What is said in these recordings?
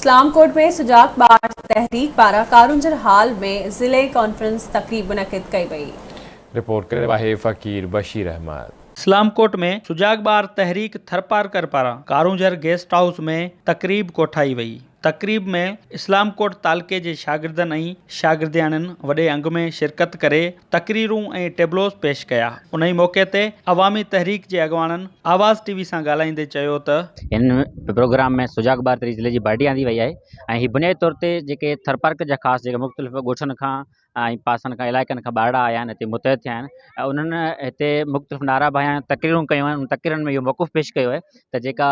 इस्लामकोट में सुजाग बार तहरीक पारा कारुंजर हाल में ज़िले कॉन्फ्रेंस तकरीब मुनक़िद कई वई। रिपोर्ट करे वाहे फ़कीर बशीर अहमद। इस्लामकोट में सुजाग बार तहरीक थरपारकर पारा कारुंजर गेस्ट हाउस में तकरीब कोठाई वई। तकरीब में इस्लामकोट तालके जे शागिर्दनि ऐं शागिर्दियाणियुनि वॾे अंग में शिरकत करे तकरीरूं ऐं टेबलोस पेश कया। उन ई मौके ते अवामी तहरीक जे अॻवाननि आवाज़ टीवी सां ॻाल्हाईंदे चयो त इन प्रोग्राम में सुजाग बार तहरीक ज़िले जी बाडी आंदी वई आहे ऐं ही बुनियादी तौर ते जेके थरपारकर जा ख़ासि जेके मुख़्तलिफ़ ॻोठनि खां ऐं पासनि खां इलाइक़नि खां ॿाहिरां आया आहिनि, हिते मुतहद थिया आहिनि ऐं उन्हनि हिते मुख़्तलिफ़ नारा भाया आहिनि, तकरीरूं कयूं आहिनि। उन तकरीरनि में इहो मौक़ुफ़ पेश कयो आहे त जेका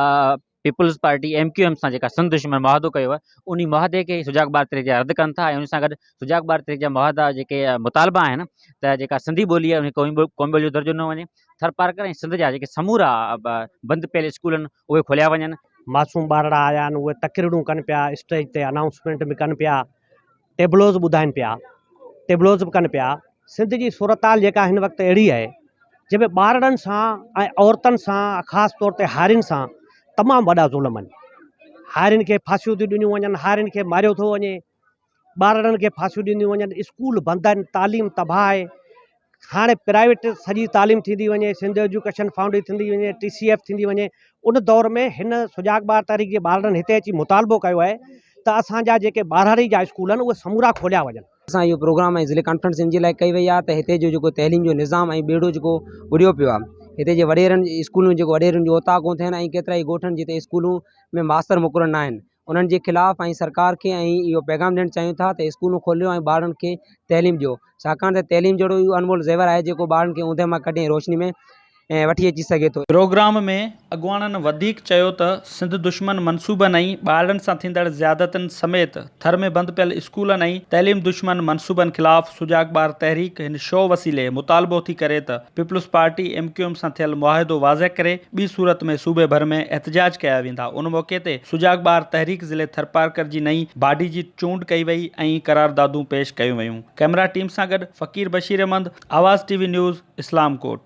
पीपल्स पार्टी MQM सां जेका सिंध दुश्मन मुआहदो कयो आहे, उन मुआहदे खे सुजाग बार तहरीक जा रद्द कनि था ऐं उन सां गॾु सुजाग बार तहरीक जा मुआहदा जेके मुतालबा आहिनि त जेका सिंधी ॿोली आहे उन क़ौमी ॿोली जो दर्जो न वञे, थरपारकर ऐं सिंध जा जेके समूरा बंदि पियल स्कूल आहिनि उहे खोलिया वञनि। मासूम ॿारड़ा आया आहिनि, उहे तकरीरूं कनि पिया, स्टेज ते अनाउंसमेंट बि कनि पिया, टेबलोज़ ॿुधाइनि पिया, टेबलोज़ बि कनि पिया। सिंध जी सूरताल जेका हिन वक़्तु अहिड़ी आहे जंहिंमें ॿारड़नि सां ऐं औरतुनि सां ख़ासि तौर ते हारियुनि सां तमामु वॾा ज़ुल्म आहिनि। हारियुनि खे फांसियूं थियूं ॾिनियूं वञनि, हारियुनि खे मारियो थो वञे, ॿारड़नि खे फांसियूं ॾिनियूं वञनि, स्कूल बंदि आहिनि, तालीम तबाह आहे। हाणे प्राइवेट सॼी तालीम थींदी वञे, सिंध एजुकेशन फाउंडेशन थींदी वञे, TCF थींदी वञे। उन दौर में हिन सुजाग बार तहरीक जे ॿारड़नि हिते अची मुतालबो कयो आहे त असांजा जेके ॿारहड़ी जा स्कूल आहिनि उहे समूरा खोलिया वञनि। असां इहो प्रोग्राम ऐं ज़िले कॉन्फ्रेंस इन जे लाइ कई वई आहे त हिते जो जेको तइलीम जो निज़ाम ऐं ॿेड़ो जेको ॿुॾियो पियो आहे, हिते जे वॾेरनि स्कूलूं जेको वॾेरनि जो ओता कोन थियनि ऐं केतिरा ई ॻोठनि जिते स्कूलूं में मास्तर मुक़ररु न आहिनि, उन्हनि जे ख़िलाफ़ ऐं सरकार खे ऐं इहो पैगाम ॾियणु चाहियूं था त स्कूलूं खोलियो ऐं ॿारनि खे तइलीम ॾियो, छाकाणि त तइलीम जहिड़ो इहो अनमोल ज़ेवर आहे जेको ॿारनि खे ऊंदहि मां कढी रोशनी में वठी अची सघे थो। प्रोग्राम में अॻवाननि वधीक चयो त सिंध दुश्मन मनसूबनि ऐं ॿारनि सां थींदड़ ज़्यादतनि समेत थर में बंदि पियल स्कूलनि ऐं तइलीम दुश्मन मनसूबनि ख़िलाफ़ सुजाग बार तहरीक हिन शो वसीले मुतालबो थी करे त पीपल्स पार्टी MQM सां थियल मुआहिदो वाज़ह करे ॿी सूरत में सूबे भर में एहतजाज कया वेंदा। उन मौक़े ते सुजाग बार तहरीक ज़िले थरपारकर जी नई बाडी जी चूंड कई वई ऐं करारदादूं पेश कयूं वयूं। कैमरा टीम सां गॾु फ़कीर बशीर अहमद, आवाज़ TV न्यूज़, इस्लामकोट।